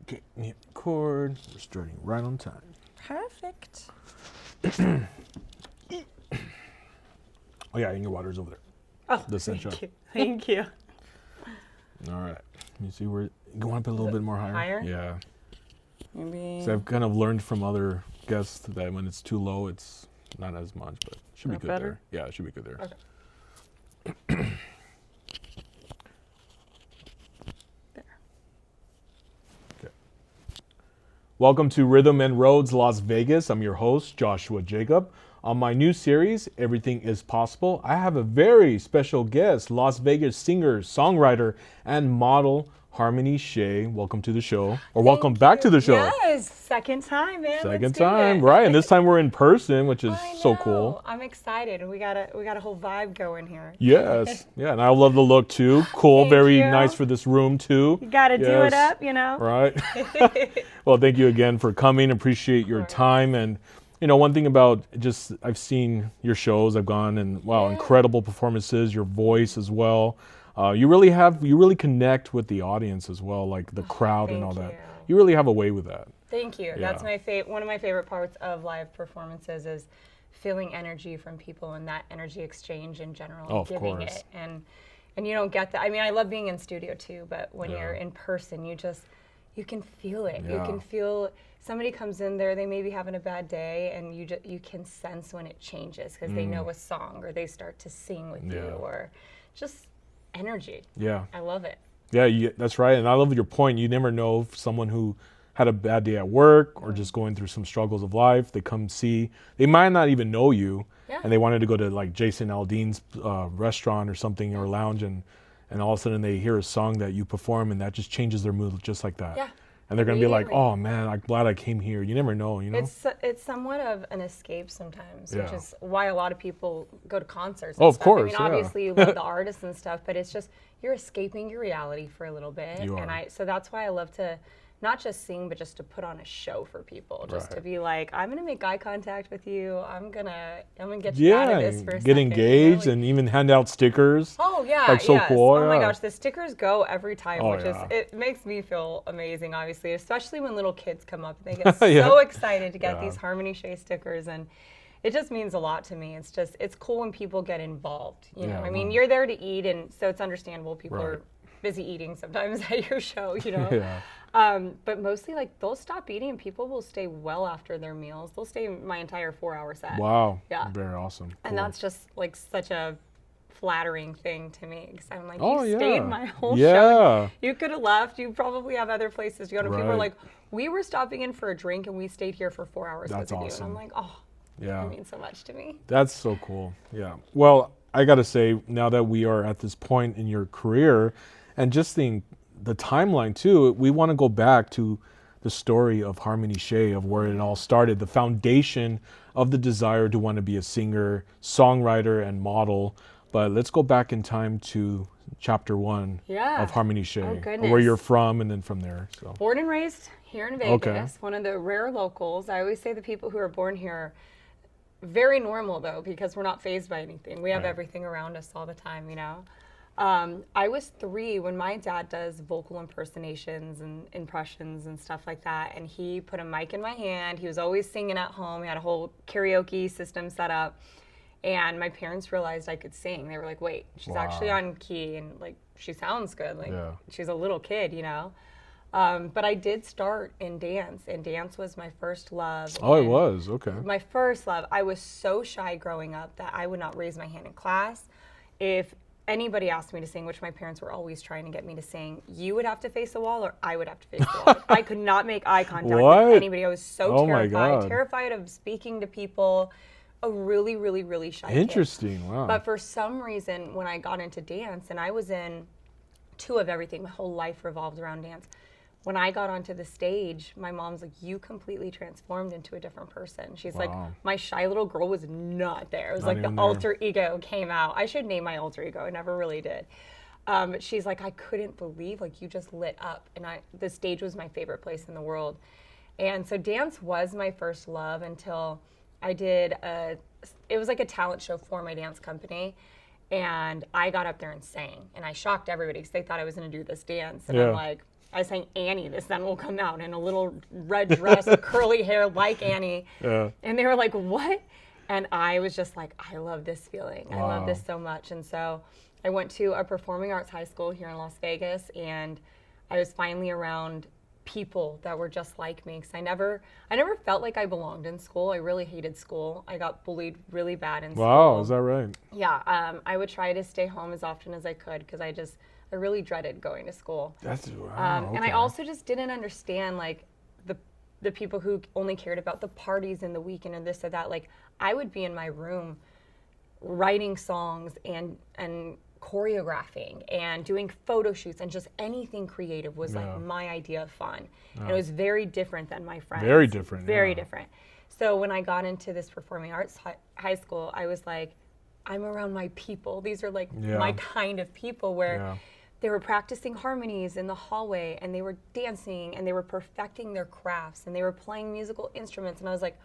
Okay, record. We're starting right on time. Perfect. Oh yeah, and your water's over there. Oh, The sunshine. thank you. Thank you. All right. Let me see where. Go up a little bit more higher. Higher? Yeah. Maybe. So I've kind of learned from other guests that when it's too low, it's not as much, but it should be That good better? there. Yeah, it should be good there. Okay. There. Okay. Welcome to Rhythm and Roads Las Vegas. I'm your host, Joshua Jacob. On my new series, Everything is Possible, I have a very special guest, Las Vegas singer, songwriter, and model, Harmony Shay. Welcome to the show. Or welcome back to the show. Yes, second time, man. Second Let's do time, it. right? And this time we're in person, which is I so know. cool. I'm excited. We got a whole vibe going here. Yes. Yeah, and I love the look too. Cool, Thank very you. nice for this room too. You got to do it Yes. up, you know. Right. Well, thank you again for coming. Appreciate your course. time. And, you know, one thing about just, I've seen your shows, I've gone and, wow, Yeah. incredible performances, your voice as well. You really connect with the audience as well, like the crowd and all thank that. you. You really have a way with that. Thank you. Yeah. That's one of my favorite parts of live performances is feeling energy from people and that energy exchange in general, Oh, of giving course. it. And you don't get that. I mean, I love being in studio too, but when Yeah. you're in person, you can feel it. You Yeah. can feel somebody comes in there, they may be having a bad day, and you can sense when it changes because they know a song or they start to sing with you Mm. Yeah. or just energy. Yeah. I love it. Yeah, that's right. And I love your point. You never know if someone who had a bad day at work or just going through some struggles of life, they come see, they might not even know you. Yeah. And they wanted to go to like Jason Aldean's restaurant or something or lounge and all of a sudden they hear a song that you perform and that just changes their mood just like that. Yeah. And they're going to be like, Immediately. oh man, I'm glad I came here. You never know, you know? It's somewhat of an escape sometimes, which Yeah. is why a lot of people go to concerts. Oh, And of stuff. course, I mean, yeah. obviously you love the artists and stuff, but it's just you're escaping your reality for a little bit. You And are. so that's why I love to not just sing, but just to put on a show for people. Just to Right. be like, I'm gonna make eye contact with you. I'm gonna get you out Yeah, of this for a get second. engaged Like, and even hand out stickers. oh yeah, like so yes. cool, Oh my yeah. gosh, the stickers go every time, Oh, which yeah. is it makes me feel amazing, obviously, especially when little kids come up and they get Yeah. so excited to get Yeah. these Harmony Shay stickers, and it just means a lot to me. It's cool when people get involved. You know, Yeah, I mean, wow. you're there to eat, and so it's understandable people Right. are busy eating sometimes at your show. You know. Yeah. But mostly, like, they'll stop eating and people will stay well after their meals. They'll stay my entire 4-hour set. Wow. Yeah. Very awesome. And Cool. that's just like such a flattering thing to me because I'm like, Oh, you yeah. stayed my whole Yeah. show. You could have left. You probably have other places to go. And people are Right. like, we were stopping in for a drink and we stayed here for 4 hours That's with you. awesome. And I'm like, oh, Yeah. that means so much to me. That's so cool. Yeah. Well, I got to say, now that we are at this point in your career and just the timeline too, we want to go back to the story of Harmony Shay, of where it all started, the foundation of the desire to want to be a singer, songwriter, and model. But let's go back in time to chapter 1 Yeah. of Harmony Shay, Oh, where goodness. you're from, and then from there. So. Born and raised here in Vegas, Okay. one of the rare locals. I always say the people who are born here are very normal though, because we're not fazed by anything. We have Right. everything around us all the time, you know. I was 3 when my dad does vocal impersonations and impressions and stuff like that, and he put a mic in my hand. He was always singing at home. He had a whole karaoke system set up, and my parents realized I could sing. They were like, "Wait, she's actually Wow. on key, and like she sounds good. Like Yeah. she's a little kid, you know." But I did start in dance, and dance was my first love. Oh, it and was. Okay. my first love. I was so shy growing up that I would not raise my hand in class. If anybody asked me to sing, which my parents were always trying to get me to sing, you would have to face the wall or I would have to face the wall. I could not make eye contact What? with anybody. I was so Oh my terrified, God. terrified of speaking to people. A really, really, really shy kid. Interesting. Wow. But for some reason, when I got into dance, and I was in 2 of everything, my whole life revolved around dance. When I got onto the stage, my mom's like, you completely transformed into a different person. She's like, Wow. my shy little girl was not there. It was Not like the even there. alter ego came out. I should name my alter ego. I never really did. But she's like, I couldn't believe, like, you just lit up. And the stage was my favorite place in the world. And so dance was my first love until I did it was like a talent show for my dance company. And I got up there and sang. And I shocked everybody because they thought I was going to do this dance. And Yeah. I'm like, I sang Annie, the sun will come out, in a little red dress with curly hair like Annie. Yeah. And they were like, what? And I was just like, I love this feeling. I love this so much. And so I went to a performing arts high school here in Las Vegas, and I was finally around people that were just like me, because I never felt like I belonged in school. I really hated school. I got bullied really bad in school. Wow, is that right? Yeah, I would try to stay home as often as I could, because I really dreaded going to school. That's wow. And I also just didn't understand, like, the people who only cared about the parties and the weekend and this or that. Like, I would be in my room writing songs and choreographing and doing photo shoots, and just anything creative was like my idea of fun. And it was very different than my friends. Very different. Very different. So when I got into this performing arts high school, I was like, I'm around my people. These are like my kind of people, where they were practicing harmonies in the hallway, and they were dancing, and they were perfecting their crafts, and they were playing musical instruments. And I was like,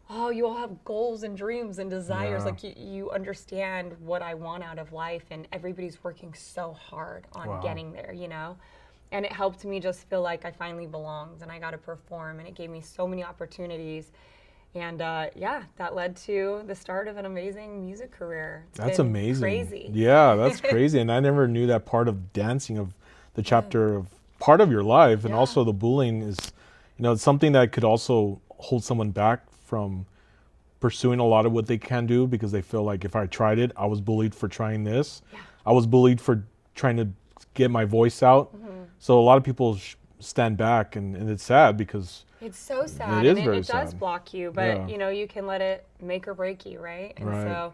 oh, you all have goals and dreams and desires. Like, you understand what I want out of life, and everybody's working so hard on getting there, you know? And it helped me just feel like I finally belonged, and I got to perform, and it gave me so many opportunities. And that led to the start of an amazing music career. That's amazing. Crazy. Yeah, that's crazy. And I never knew that part of dancing, of the chapter of part of your life, and also the bullying is, it's something that could also hold someone back from pursuing a lot of what they can do, because they feel like, if I tried it, I was bullied for trying this. Yeah. I was bullied for trying to get my voice out. So a lot of people stand back, and it's sad, because it's so sad. It is very it does sad. block you, but you can let it make or break you, right? And Right. so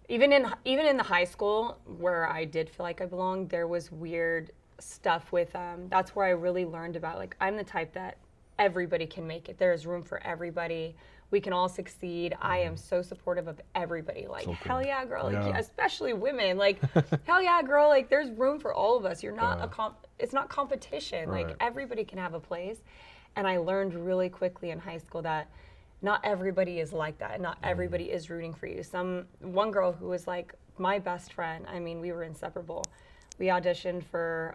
even in the high school where I did feel like I belonged, there was weird stuff with that's where I really learned about, like, I'm the type that everybody can make it. There is room for everybody. We can all succeed. I am so supportive of everybody. Like, hell yeah, girl. Like, especially women. Like, hell yeah, girl. Like, there's room for all of us. You're not it's not competition. Right. Like, everybody can have a place. And I learned really quickly in high school that not everybody is like that. Not everybody is rooting for you. One girl who was like my best friend, I mean, we were inseparable. We auditioned for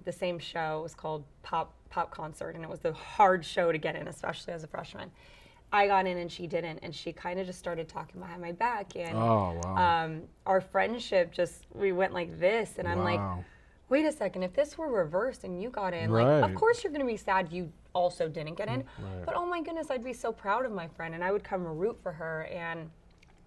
the same show. It was called Pop Concert, and it was the hard show to get in, especially as a freshman. I got in and she didn't, and she kind of just started talking behind my back, and our friendship we went like this, and I'm like, wait a second, if this were reversed and you got in, like, of course you're gonna be sad you also didn't get in, but oh my goodness, I'd be so proud of my friend, and I would come root for her. And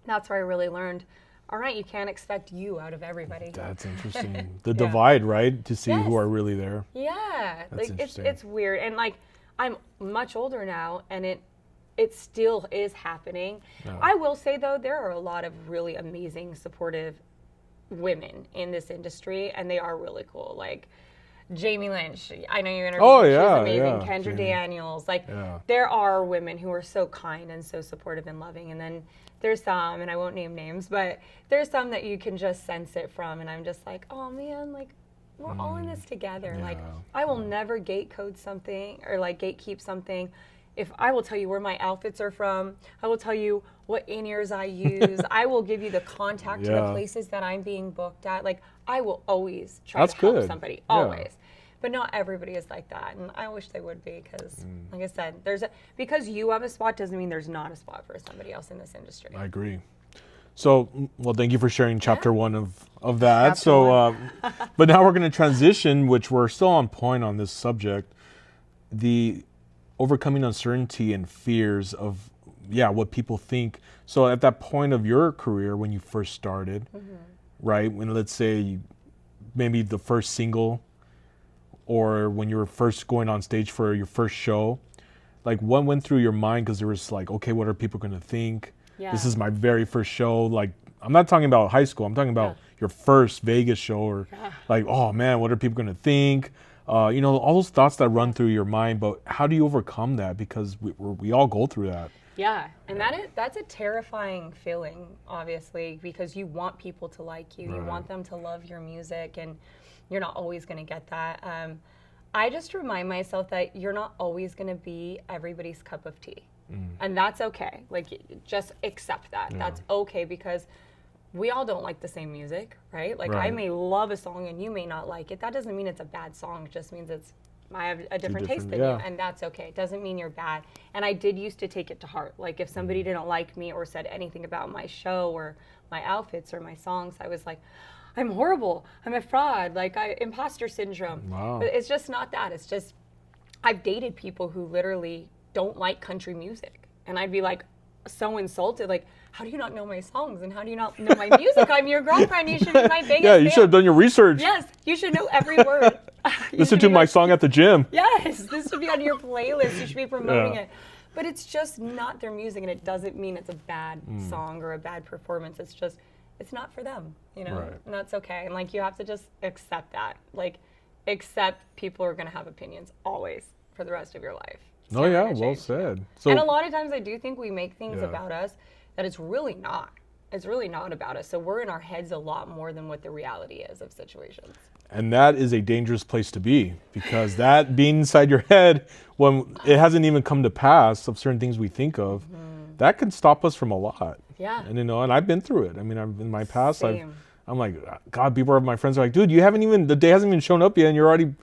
that's where I really learned, all right, you can't expect you out of everybody. That's interesting. The divide, right? To see who are really there. Yeah, That's like interesting. it's weird, and like, I'm much older now, and it still is happening. I will say, though, there are a lot of really amazing, supportive women in this industry, and they are really cool. Like Jamie Lynch, I know you interviewed her. She's amazing. Kendra Daniels. Like, there are women who are so kind and so supportive and loving. And then there's some, and I won't name names, but there's some that you can just sense it from. And I'm just like, oh man, like, we're all in this together. Like, I will never gatekeep something. If I will tell you where my outfits are from, I will tell you what in-ears I use. I will give you the contact to the places that I'm being booked at. Like, I will always try to help somebody, always. But not everybody is like that, and I wish they would be, because, like I said, because you have a spot doesn't mean there's not a spot for somebody else in this industry. I agree. So, well, thank you for sharing chapter one of that. But now we're going to transition, which we're still on point on this subject, the overcoming uncertainty and fears of, what people think. So at that point of your career, when you first started, right, when, let's say, maybe the first single, or when you were first going on stage for your first show, like, what went through your mind? Because there was like, okay, what are people going to think? This is my very first show. Like, I'm not talking about high school. I'm talking about your first Vegas show, or like, oh man, what are people going to think? All those thoughts that run through your mind. But how do you overcome that? Because we all go through that. Yeah, and that's a terrifying feeling, obviously, because you want people to like you. You want them to love your music, and you're not always going to get that. I just remind myself that you're not always going to be everybody's cup of tea. And that's okay. Like, just accept that. That's okay, because we all don't like the same music, right? Like, I may love a song and you may not like it. That doesn't mean it's a bad song. It just means it's I have a different taste than you, and that's okay. It doesn't mean you're bad. And I did used to take it to heart. Like if somebody didn't like me or said anything about my show or my outfits or my songs, I was like, I'm horrible. I'm a fraud. Like imposter syndrome. Wow. But it's just not that. It's just I've dated people who literally don't like country music, and I'd be like so insulted. Like, how do you not know my songs and how do you not know my music? I'm your girlfriend. You should be my biggest Yeah, you should have done your research. Yes, you should know every word. Listen to my song at the gym. Yes, this should be on your playlist. You should be promoting it. But it's just not their music, and it doesn't mean it's a bad song or a bad performance. It's just, it's not for them, you know? Right. And that's okay. And like, you have to just accept that. Like, accept people are going to have opinions always for the rest of your life. Oh yeah, well said. So, and a lot of times I do think we make things about us that it's really not. It's really not about us. So we're in our heads a lot more than what the reality is of situations. And that is a dangerous place to be, because that being inside your head when it hasn't even come to pass of certain things we think of, that can stop us from a lot. Yeah. And and I've been through it. I mean, in my past, Same. I'm like, God, my friends are like, dude, the day hasn't even shown up yet and you're already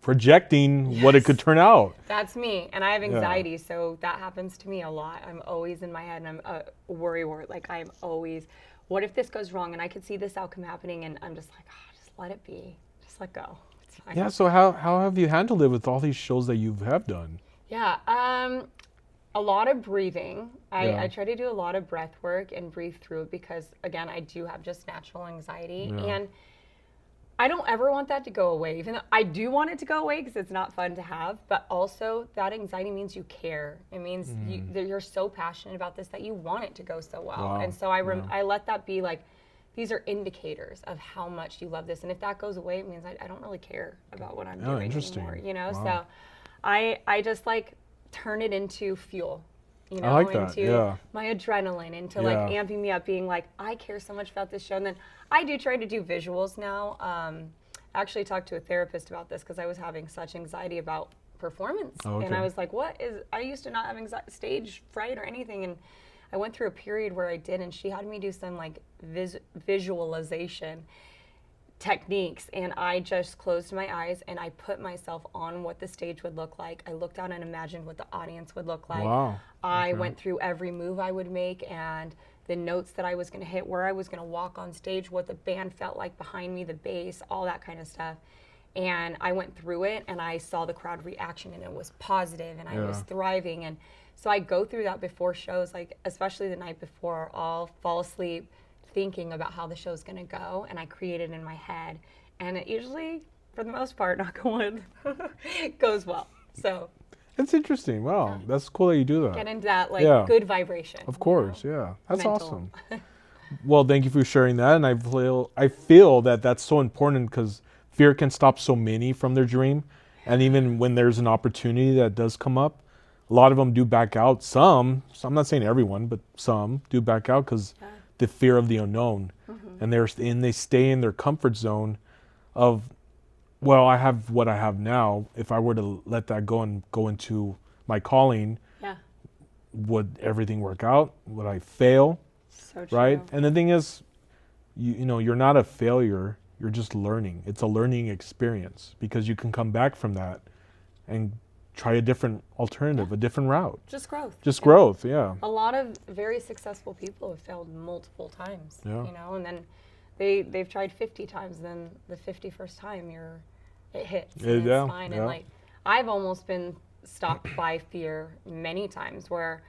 projecting what it could turn out. That's me, and I have anxiety, so that happens to me a lot. I'm always in my head, and I'm a worrywart. Like I'm always, what if this goes wrong? And I could see this outcome happening, and I'm just like, just let it be, just let go. It's fine. Yeah. So how have you handled it with all these shows that you have done? Yeah, a lot of breathing. I try to do a lot of breath work and breathe through it because, again, I do have just natural anxiety, and I don't ever want that to go away, even though I do want it to go away because it's not fun to have. But also, that anxiety means you care. It means that you're so passionate about this that you want it to go so well. Wow. And so I let that be like, these are indicators of how much you love this. And if that goes away, it means I don't really care about what I'm doing anymore. You know, so I just like turn it into fuel. You know, I like that. into my adrenaline, into like amping me up, being like, I care so much about this show. And then I do try to do visuals now. I actually talked to a therapist about this because I was having such anxiety about performance. And I was like, I used to not have stage fright or anything. And I went through a period where I did, and she had me do some like visualization techniques, and I just closed my eyes and I put myself on what the stage would look like. I looked out and imagined what the audience would look like. Wow. I went through every move I would make and the notes that I was going to hit, where I was going to walk on stage, what the band felt like behind me, the bass, all that kind of stuff. And I went through it and I saw the crowd reaction, and it was positive, and I was thriving. And so I go through that before shows, like especially the night before. I'll fall asleep thinking about how the show's going to go, and I create it in my head, and it usually, for the most part, knock on wood, goes well. So it's interesting. Wow, that's cool that you do that. Get into that good vibration. Of course, that's Mental. awesome. Well, thank you for sharing that, and I feel that that's so important because fear can stop so many from their dream, and even when there's an opportunity that does come up, a lot of them do back out. Some I'm not saying everyone, but some do back out because the fear of the unknown, and they stay in their comfort zone of, well, I have what I have now. If I were to let that go and go into my calling, would everything work out? Would I fail? So true. Right? And the thing is, you know, you're not a failure. You're just learning. It's a learning experience because you can come back from that and try a different alternative, a different route. Just growth. Just growth, yeah. A lot of very successful people have failed multiple times, Yeah. you know, and then they've tried 50 times, then the 51st time it hits, and it's fine. And like, I've almost been stopped by fear many times, where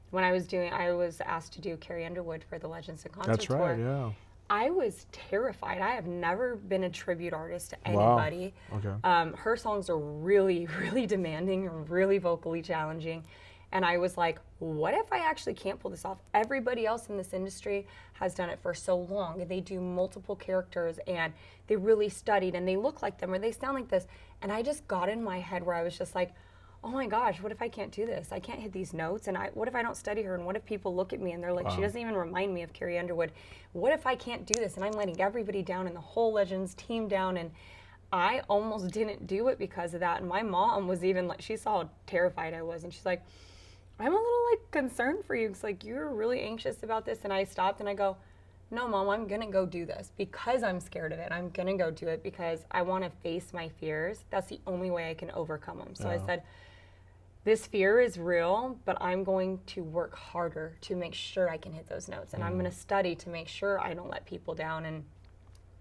when I was asked to do Carrie Underwood for the Legends and Concert Tour. That's right, yeah. I was terrified. I have never been a tribute artist to anybody. Wow. Okay. Her songs are really, really demanding and really vocally challenging. And I was like, what if I actually can't pull this off? Everybody else in this industry has done it for so long, and they do multiple characters, and they really studied, and they look like them, or they sound like this. And I just got in my head where I was just like, oh my gosh, what if I can't do this? I can't hit these notes, and what if I don't study her, and what if people look at me and they're like, she doesn't even remind me of Carrie Underwood. What if I can't do this, and I'm letting everybody down and the whole Legends team down? And I almost didn't do it because of that. And my mom was even like, she saw how terrified I was, and she's like, I'm a little like concerned for you. It's like, you're really anxious about this. And I stopped and I go, no, Mom, I'm going to go do this because I'm scared of it. I'm going to go do it because I want to face my fears. That's the only way I can overcome them. So I said, this fear is real, but I'm going to work harder to make sure I can hit those notes. And I'm going to study to make sure I don't let people down. And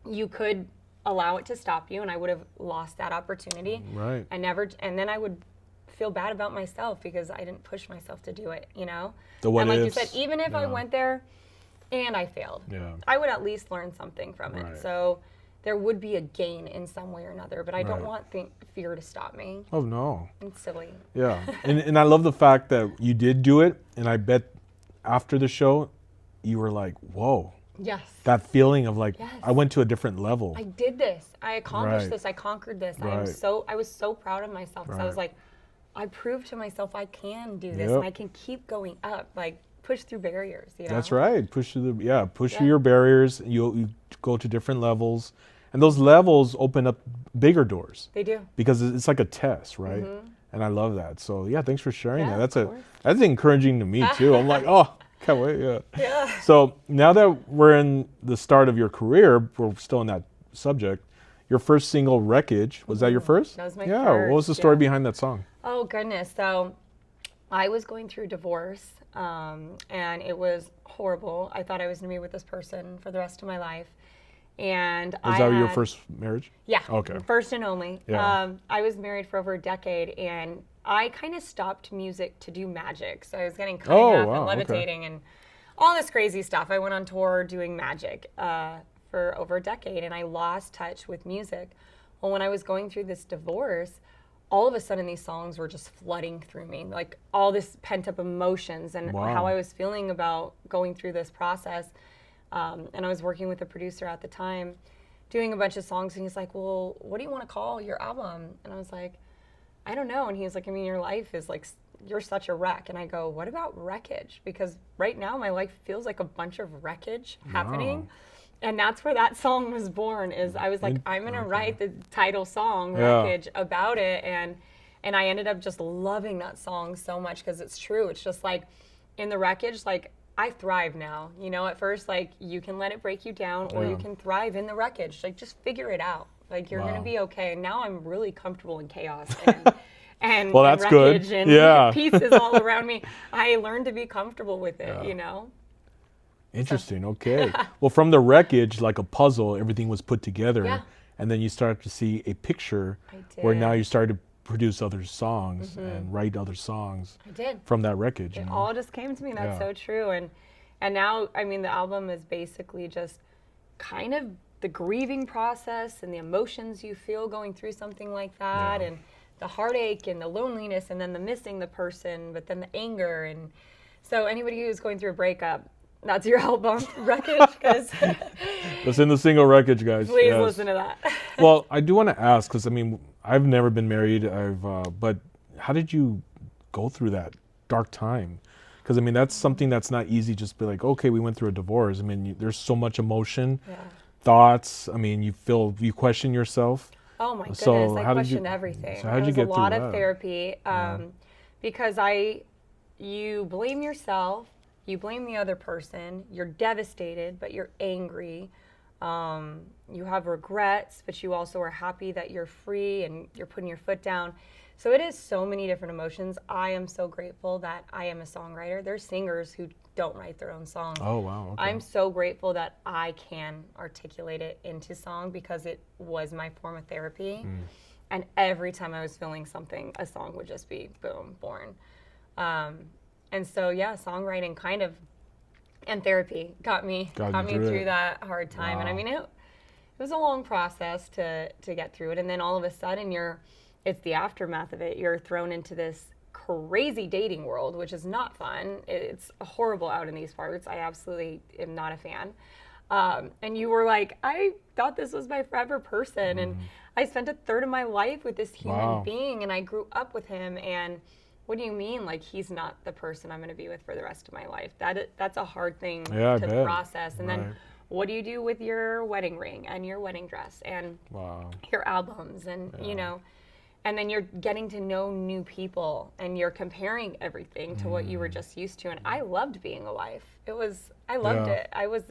you could allow it to stop you, and I would have lost that opportunity. Right. And then I would feel bad about myself because I didn't push myself to do it, you know? The what and like ifs. you said, even if I went there and I failed, I would at least learn something from it. So there would be a gain in some way or another, but I don't want fear to stop me. Oh, no. It's silly. Yeah. and I love the fact that you did do it, and I bet after the show, you were like, whoa. Yes. That feeling of like, I went to a different level. I did this. I accomplished this. I conquered this. I was so proud of myself because I was like, I proved to myself I can do this and I can keep going up, like push through barriers, you know? That's right. Push through through your barriers. You go to different levels, and those levels open up bigger doors. They do. Because it's like a test, right? And I love that. So yeah, thanks for sharing that. That's that's encouraging to me too. I'm like, oh, can't wait. Yeah. So now that we're in the start of your career, we're still in that subject. Your first single, Wreckage, was that your first? That was my first. first. What was the story behind that song? Oh goodness. So I was going through divorce, and it was horrible. I thought I was gonna be with this person for the rest of my life. And Was that your first marriage? Yeah. Okay. First and only. Yeah. I was married for over a decade, and I kind of stopped music to do magic. So I was getting cutting up and levitating and all this crazy stuff. I went on tour doing magic for over a decade, and I lost touch with music. Well, when I was going through this divorce, all of a sudden these songs were just flooding through me, like all this pent up emotions and how I was feeling about going through this process. And I was working with a producer at the time doing a bunch of songs, and he's like, well, what do you want to call your album? And I was like, I don't know. And he was like, I mean, your life is like, you're such a wreck. And I go, what about wreckage? Because right now my life feels like a bunch of wreckage happening. And that's where that song was born. Is I was like, I'm gonna write the title song, Wreckage, about it. And I ended up just loving that song so much because it's true. It's just like in the wreckage, like I thrive now. You know, at first, like you can let it break you down, or you can thrive in the wreckage. Like just figure it out. Like you're gonna be okay. And now I'm really comfortable in chaos and well, that's wreckage good. and pieces all around me. I learned to be comfortable with it. You know. Interesting. Okay. Well, from the wreckage, like a puzzle, everything was put together, and then you start to see a picture where now you start to produce other songs and write other songs. I did. From that wreckage. It all just came to me. That's so true. And now, I mean, the album is basically just kind of the grieving process and the emotions you feel going through something like that, and the heartache and the loneliness, and then the missing the person, but then the anger. And so anybody who's going through a breakup, that's your album, Wreckage. Listen to the single Wreckage, guys. Please listen to that. Well, I do want to ask, because I mean, I've never been married. But how did you go through that dark time? Because I mean, that's something that's not easy. Just be like, okay, we went through a divorce. I mean, there's so much emotion, thoughts. I mean, you question yourself. Oh my goodness, So I questioned everything. So how did you get through that? that? A lot of therapy, because you blame yourself. You blame the other person, you're devastated, but you're angry. You have regrets, but you also are happy that you're free and you're putting your foot down. So it is so many different emotions. I am so grateful that I am a songwriter. There's singers who don't write their own songs. Oh, wow. Okay. I'm so grateful that I can articulate it into song because it was my form of therapy. And every time I was feeling something, a song would just be, boom, born. And so, songwriting kind of, and therapy got me through that hard time. Wow. And I mean, it was a long process to get through it. And then all of a sudden it's the aftermath of it. You're thrown into this crazy dating world, which is not fun. It's horrible out in these parts. I absolutely am not a fan. And you were like, I thought this was my forever person. And I spent a third of my life with this human being, and I grew up with him. And what do you mean? Like, he's not the person I'm going to be with for the rest of my life. That's a hard thing to process. And then what do you do with your wedding ring and your wedding dress and your albums and, you know, And then you're getting to know new people and you're comparing everything to what you were just used to. And I loved being a wife. I loved Yeah. it.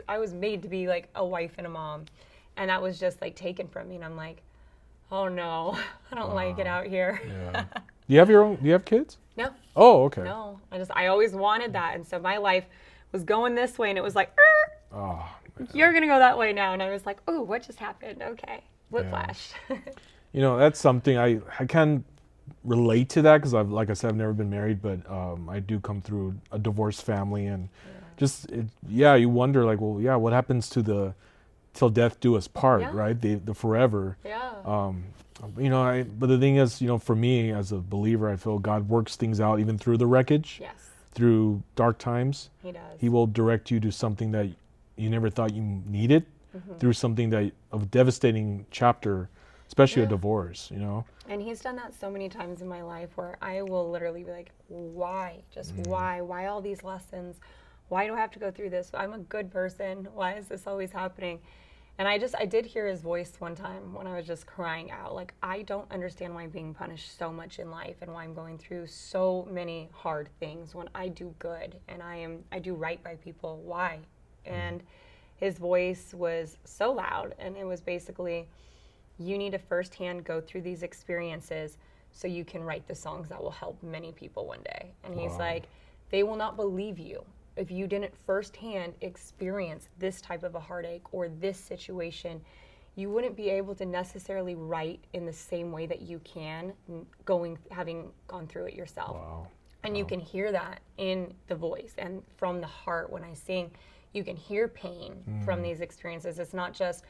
I was made to be like a wife and a mom. And that was just like taken from me. And I'm like, oh no, I don't like it out here. Yeah. Do you have kids? No, Oh, okay. no. I always wanted that. And so my life was going this way and it was like, Oh, you're going to go that way now. And I was like, oh, what just happened? Okay. Whiplash. you know, that's something I can relate to that because like I said, I've never been married, but I do come through a divorced family, and you wonder like, well, yeah, what happens to till death do us part, Yeah. right? The forever. Yeah. But the thing is, for me as a believer, I feel God works things out even through the wreckage, Yes, through dark times. he does. He will direct you to something that you never thought you needed, through something of a devastating chapter, especially a divorce, And he's done that so many times in my life where I will literally be like, why? Just why? Why all these lessons? Why do I have to go through this? I'm a good person. Why is this always happening? And I did hear his voice one time when I was just crying out. Like, I don't understand why I'm being punished so much in life and why I'm going through so many hard things when I do good and I do right by people. Why? And his voice was so loud, and it was basically, you need to firsthand go through these experiences so you can write the songs that will help many people one day. And he's like, they will not believe you if you didn't firsthand experience this type of a heartache or this situation. You wouldn't be able to necessarily write in the same way that you can having gone through it yourself. Wow. And you can hear that in the voice and from the heart when I sing. You can hear pain from these experiences. It's not just,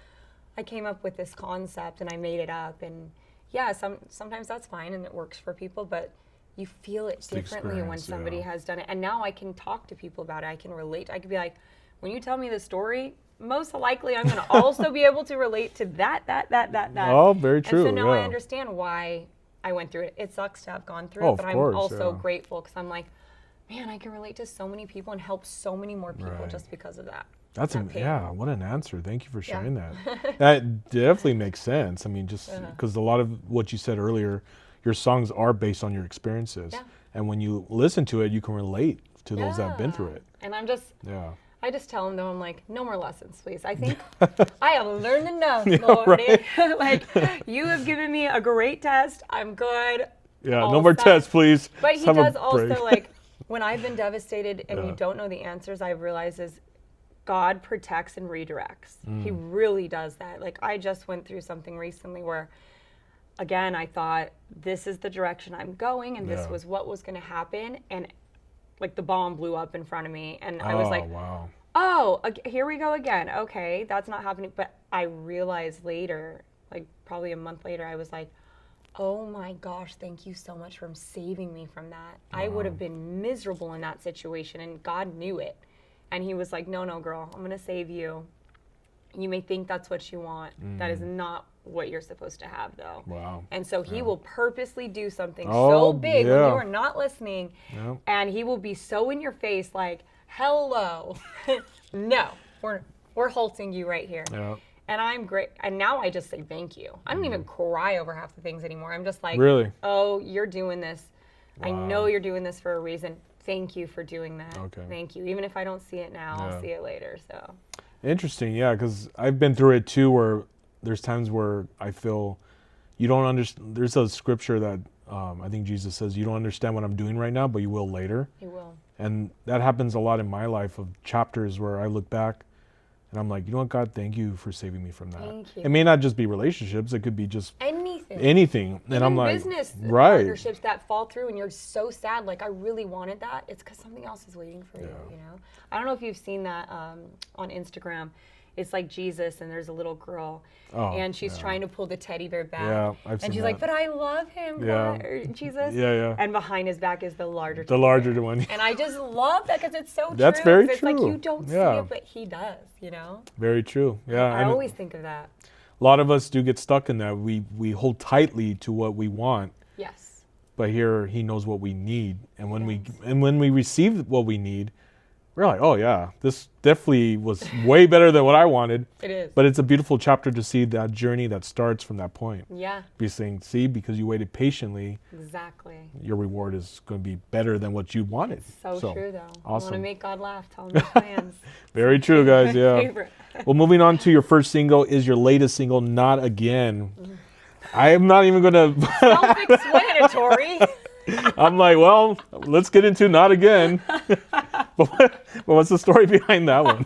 I came up with this concept and I made it up. And yeah, sometimes that's fine and it works for people, but you feel it differently when somebody has done it. And now I can talk to people about it. I can relate. I could be like, when you tell me the story, most likely I'm going to also be able to relate to that. Oh, very true. And so now I yeah. understand why I went through it. It sucks to have gone through Oh, it, but of course, I'm also yeah. grateful because I'm like, man, I can relate to so many people and help so many more people Right. just because of that. That's that pain. what an answer. Thank you for sharing that. That definitely makes sense. I mean, just because a lot of what you said earlier, your songs are based on your experiences. Yeah. And when you listen to it, you can relate to those that have been through it. And I just tell them though, I'm like, no more lessons, please. I think I have learned enough, Lord. right. Like, you have given me a great test. I'm good. Yeah, All no more set. tests, please. But he Have a does also break. like, when I've been devastated and you don't know the answers, I've realized is God protects and redirects. He really does that. Like, I just went through something recently where, again, I thought this is the direction I'm going and this was what was going to happen. And like the bomb blew up in front of me. And I was like, wow. oh, here we go again. Okay, that's not happening. But I realized later, like probably a month later, I was like, oh my gosh, thank you so much for saving me from that. I would have been miserable in that situation, and God knew it. And he was like, no, girl, I'm going to save you. You may think that's what you want. That is not what you're supposed to have, though. Wow. And so he will purposely do something Oh, so big yeah. when you are not listening, Yep. and he will be so in your face like, hello. No, we're halting you right here. Yeah. And I'm great. And now I just say thank you. I don't even cry over half the things anymore. I'm just like, Really? oh, you're doing this. I Wow. know you're doing this for a reason. Thank you for doing that. Okay. Thank you. Even if I don't see it now, I'll Yeah. see it later. So Interesting, yeah, because I've been through it too, where there's times where I feel you don't understand. There's a scripture that I think Jesus says, you don't understand what I'm doing right now, but you will later. you will. And that happens a lot in my life, of chapters where I look back and I'm like, you know what, God, thank you for saving me from that. Thank you. It may not just be relationships, it could be just Anything. anything. And Even I'm like, business right. partnerships that fall through and you're so sad, like I really wanted that. It's because something else is waiting for you, you know? I don't know if you've seen that on Instagram. It's like Jesus and there's a little girl and she's trying to pull the teddy bear back. Yeah, I've seen and she's that. like, but I love him, Yeah. God, or Jesus. Yeah, yeah. And behind his back is the larger The teddy larger bear. one. And I just love that because it's so That's true. very 'Cause it's like true. you don't see Yeah. it, but he does, you know? Very true. Yeah. I and always think of that. a lot of us do get stuck in that. We hold tightly to what we want, Yes. but here he knows what we need. And when we receive what we need, we're like, oh yeah, this definitely was way better than what I wanted. It is. But it's a beautiful chapter to see that journey that starts from that point. Yeah. Be saying, see, because you waited patiently, Exactly. your reward is going to be better than what you wanted. So true, though. Awesome. I want to make God laugh. Tell him your plans. Very true, guys. Yeah. Favorite. Well, moving on to your first single is your latest single, Not Again. I am not even going to... Self-explanatory. I'm like, well, let's get into Not Again. But what's the story behind that one?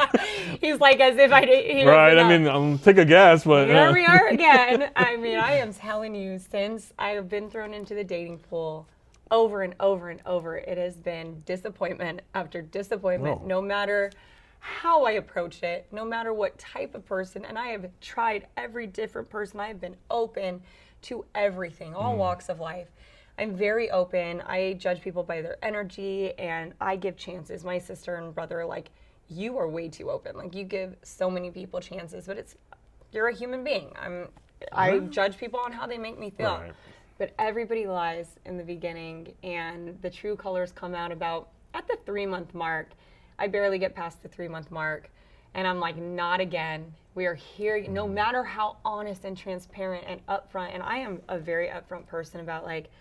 He's like, as if I did. He Right. doesn't I know. mean, take a guess, but Here we are again. I mean, I am telling you, since I have been thrown into the dating pool over and over and over, it has been disappointment after disappointment, Oh. no matter how I approach it, no matter what type of person. And I have tried every different person. I have been open to everything, all walks of life. I'm very open. I judge people by their energy, and I give chances. My sister and brother are like, you are way too open. Like, you give so many people chances, but you're a human being. I judge people on how they make me feel. Right. But everybody lies in the beginning, and the true colors come out about at the 3-month mark. I barely get past the 3-month mark, and I'm like, not again. We are here, no matter how honest and transparent and upfront. And I am a very upfront person about, like,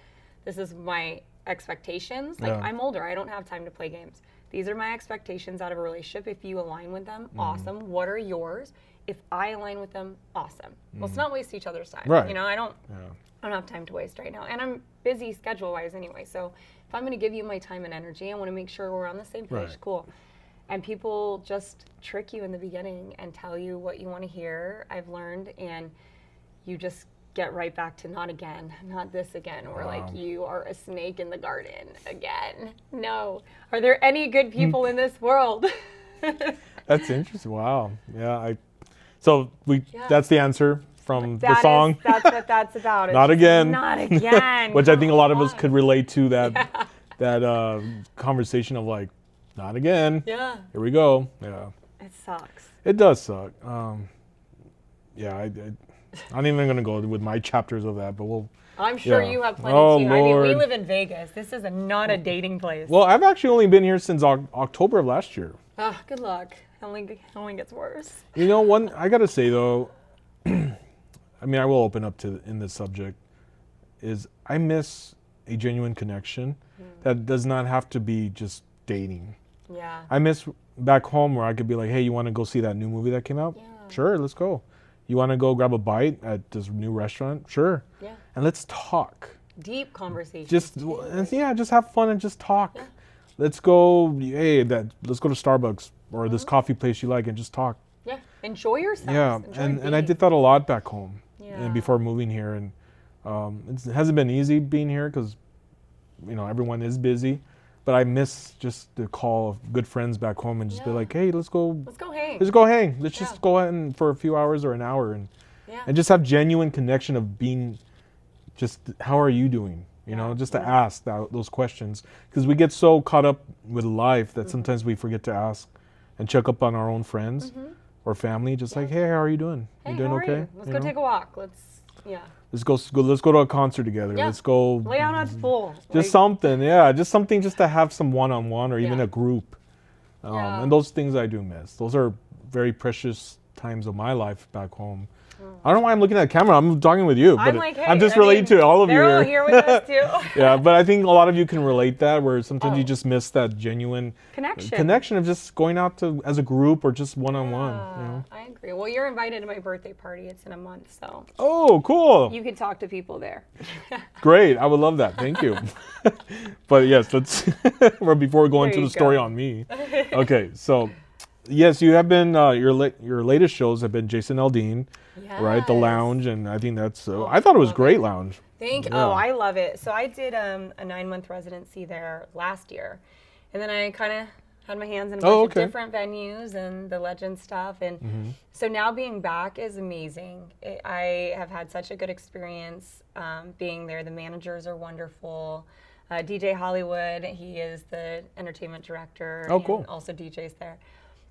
this is my expectations. Like, Yeah. I'm older. I don't have time to play games. These are my expectations out of a relationship. If you align with them, awesome. What are yours? If I align with them, awesome. Let's not waste each other's time. Right. You know, I don't Yeah. have time to waste right now. And I'm busy schedule-wise anyway. So if I'm going to give you my time and energy, I want to make sure we're on the same page. Right. Cool. And people just trick you in the beginning and tell you what you want to hear, I've learned, and you just get right back to not again, not this again, or like you are a snake in the garden again. No. Are there any good people in this world? That's interesting. Wow. Yeah. So Yeah. that's the answer from the That song. that's what that's about. It's Not just again. Not again. Which I think a lot of us Come could on. relate to that conversation of like, not again. Yeah. Here we go. Yeah. It sucks. It does suck. Yeah, I'm not even going to go with my chapters of that, but we'll. I'm sure Yeah. you have plenty Oh, too. I mean, we Lord. live in Vegas. This is not a dating place. Well, I've actually only been here since October of last year. Good luck. Only gets worse. You know, I got to say though, I mean, I will open up in this subject, is I miss a genuine connection that does not have to be just dating. Yeah. I miss back home where I could be like, hey, you want to go see that new movie that came out? Yeah. Sure, let's go. You want to go grab a bite at this new restaurant? Sure. Yeah. And let's talk. Deep conversation. Just have fun and just talk. Yeah. Let's go. Hey, let's go to Starbucks or this coffee place you like and just talk. Yeah. Enjoy yourself. Yeah, Enjoy and I being. did that a lot back home. Yeah. And before moving here, and it hasn't been easy being here because everyone is busy. But I miss just the call of good friends back home and just be Yeah. like, hey, let's go Let's go hang. hang. Let's Yeah. just go out and for a few hours or an hour Yeah. and just have genuine connection of being just how are you doing? Just to ask those questions because we get so caught up with life that sometimes we forget to ask and check up on our own friends or family. Just like, hey, how are you doing? Hey, you doing how okay? are you? Let's go take a walk. Let's go to a concert together. Yeah. Let's go. Lay out at the pool. Just something, just to have some one-on-one or even Yeah. a group. Yeah. And those things I do miss. Those are very precious times of my life back home. I don't know why I'm looking at the camera. I'm talking with you, but I'm like, hey, I'm just relating to all of you they're all here. here with us too. Yeah, but I think a lot of you can relate that where sometimes you Oh. just miss that genuine Connection. of just going out as a group or just one-on-one. I agree. Well, you're invited to my birthday party. It's in a month, so Oh, cool. you can talk to people there. Great. I would love that. Thank you. But yes, let's before we go into you the story go. on me. Okay, so yes, you have been your latest shows have been Jason Aldean, right? The Yes. Lounge, and I think that's I thought it was love great it. Lounge. Thank Yeah. Oh, I love it. So I did a 9-month residency there last year. And then I kind of had my hands in a bunch of different venues and the legend stuff. And so now being back is amazing. I have had such a good experience being there. The managers are wonderful. DJ Hollywood, he is the entertainment director Oh, cool. and also DJs there.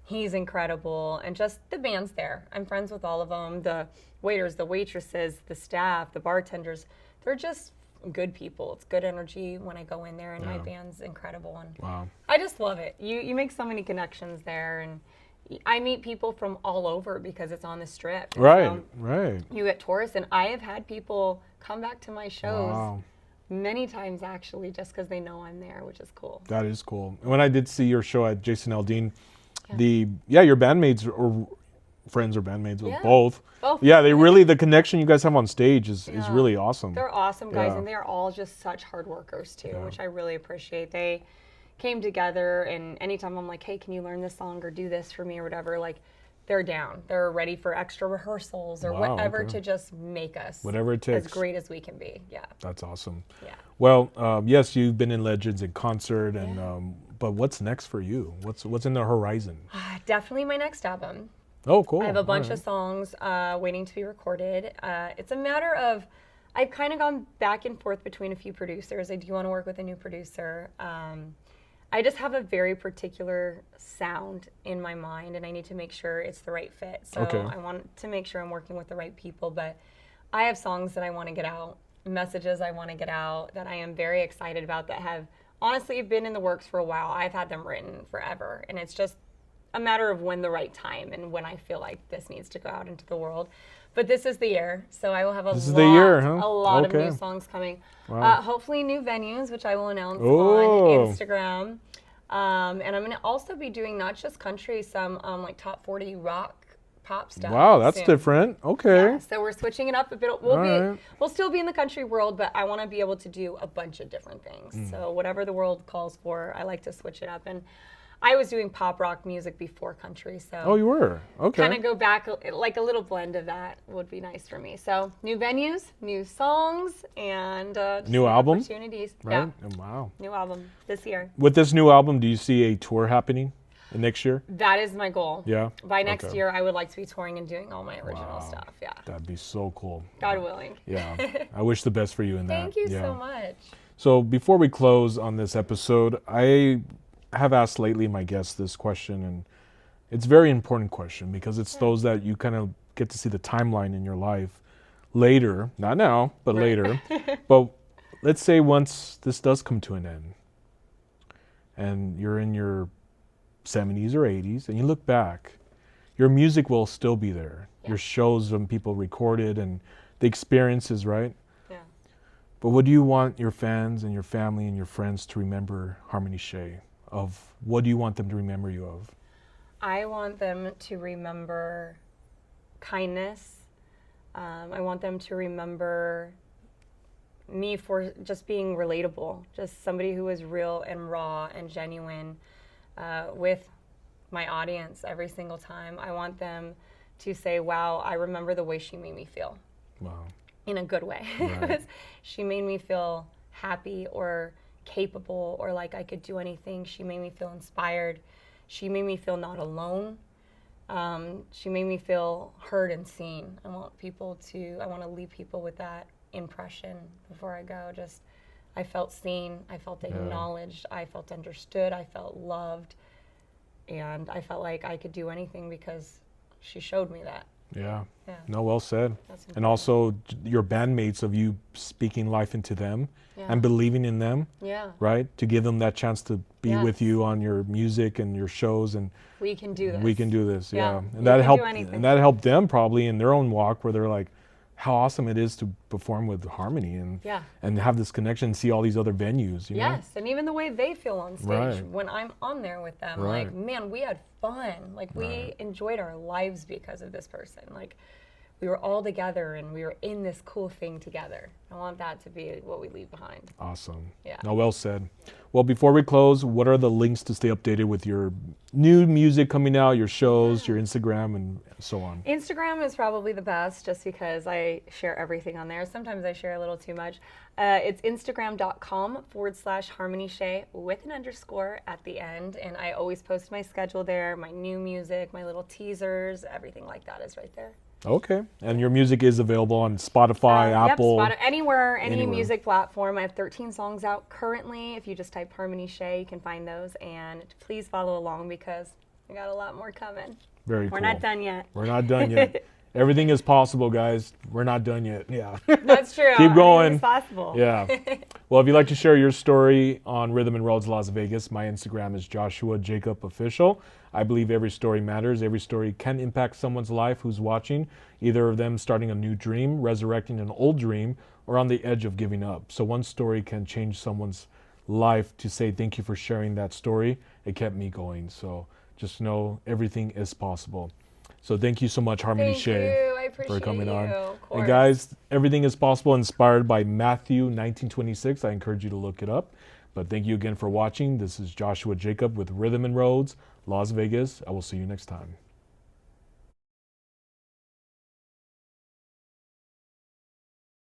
He's incredible. And just the band's there. I'm friends with all of them. The waiters, the waitresses, the staff, the bartenders. They're just good people. It's good energy when I go in there, and my Yeah. band's incredible. And Wow. I just love it. You make so many connections there, and I meet people from all over because it's on the strip. And Right. so Right. you get tourists, and I have had people come back to my shows Wow. many times actually, just because they know I'm there, which is cool. That is cool. And when I did see your show at Jason Aldean, your bandmates or friends or bandmates, or Yeah. both. Both. Yeah, they really, the connection you guys have on stage is Yeah. really awesome. They're awesome guys, Yeah. and they're all just such hard workers too, Yeah. which I really appreciate. They came together, and anytime I'm like, hey, can you learn this song or do this for me or whatever, like, they're down. They're ready for extra rehearsals or Wow, whatever okay. to just make us Whatever it as takes. great as we can be. Yeah. That's awesome. Yeah. Well, yes, you've been in Legends in concert, and Yeah. but what's next for you? What's in the horizon? Definitely my next album. Oh, cool. I have a bunch All of songs waiting to be recorded. It's a matter of, I've kind of gone back and forth between a few producers. I do want to work with a new producer. I just have a very particular sound in my mind, and I need to make sure it's the right fit. So Okay. I want to make sure I'm working with the right people, but I have songs that I want to get out, messages I want to get out that I am very excited about that have honestly been in the works for a while. I've had them written forever, and it's just a matter of when the right time and when I feel like this needs to go out into the world. But this is the year, so I will have a This is the year, huh? a lot Okay. of new songs coming. Wow. Hopefully new venues, which I will announce Oh. on Instagram. And I'm going to also be doing not just country, some like top 40 rock pop stuff. Wow, that's soon. different. Okay. Yeah, so we're switching it up a bit. All right. We'll still be in the country world, but I want to be able to do a bunch of different things. Mm. So whatever the world calls for, I like to switch it up. And I was doing pop rock music before country, so Oh, you were? Okay. kind of go back, like a little blend of that would be nice for me. So new venues, new songs, and just New album? opportunities. Right? Yeah, Wow. new album this year. With this new album, do you see a tour happening next year? That is my goal. Yeah? By next Okay. year, I would like to be touring and doing all my original Wow. stuff. Yeah, That'd be so cool. God willing. Yeah. I wish the best for you in that. Thank you Yeah. so much. So before we close on this episode, I have asked lately my guests this question, and it's a very important question because it's those that you kind of get to see the timeline in your life later, not now, but Right. later. But let's say once this does come to an end and you're in your 70s or 80s and you look back, your music will still be there. Yeah. Your shows when people recorded and the experiences, right? Yeah. But what do you want your fans and your family and your friends to remember Harmony Shay of? What do you want them to remember you of? I want them to remember kindness. I want them to remember me for just being relatable, just somebody who is real and raw and genuine with my audience every single time. I want them to say, wow, I remember the way she made me feel, Wow. in a good way. Right. She made me feel happy or capable or like I could do anything. She made me feel inspired. She made me feel not alone. She made me feel heard and seen. I want to leave people with that impression before I go. Just, I felt seen, I felt acknowledged, I felt understood, I felt loved, and I felt like I could do anything because she showed me that. Yeah. Yeah. No, well said. That's And important. also your bandmates of you speaking life into them Yeah. and believing in them, Yeah, right? To give them that chance to be Yes. with you on your music and your shows, and we can do this. we can do this. Yeah. Yeah. We And that can helped do anything. and that helped them probably in their own walk where they're like, how awesome it is to perform with Harmony Yeah. and have this connection and see all these other venues, you know? Yes, and even the way they feel on stage Right. when I'm on there with them, Right. like, man, we had fun. Like, we Right. enjoyed our lives because of this person. Like, we were all together and we were in this cool thing together. I want that to be what we leave behind. Awesome. Yeah. No, well said. Well, before we close, what are the links to stay updated with your new music coming out, your shows, your Instagram, and so on? Instagram is probably the best just because I share everything on there. Sometimes I share a little too much. It's Instagram.com/Harmony Shay with an underscore at the end. And I always post my schedule there, my new music, my little teasers, everything like that is right there. Okay. And your music is available on Spotify, Apple. Yep, anywhere, any anywhere. music platform. I have 13 songs out currently. If you just type Harmony Shay, you can find those. And please follow along because we got a lot more coming. Very We're cool. not done yet. We're not done yet. Everything is possible, guys. We're not done yet. Yeah. That's true. Keep going. It's possible. Yeah. Well, if you'd like to share your story on Rhythm and Roads Las Vegas, my Instagram is Joshua Jacob Official. I believe every story matters. Every story can impact someone's life who's watching, either of them starting a new dream, resurrecting an old dream, or on the edge of giving up. So one story can change someone's life to say thank you for sharing that story. It kept me going. So just know everything is possible. So thank you so much, Harmony Thank Shay, you. I appreciate for coming on. Of course. And guys, everything is possible, inspired by Matthew 19:26. I encourage you to look it up. But thank you again for watching. This is Joshua Jacob with Rhythm and Roads, Las Vegas. I will see you next time.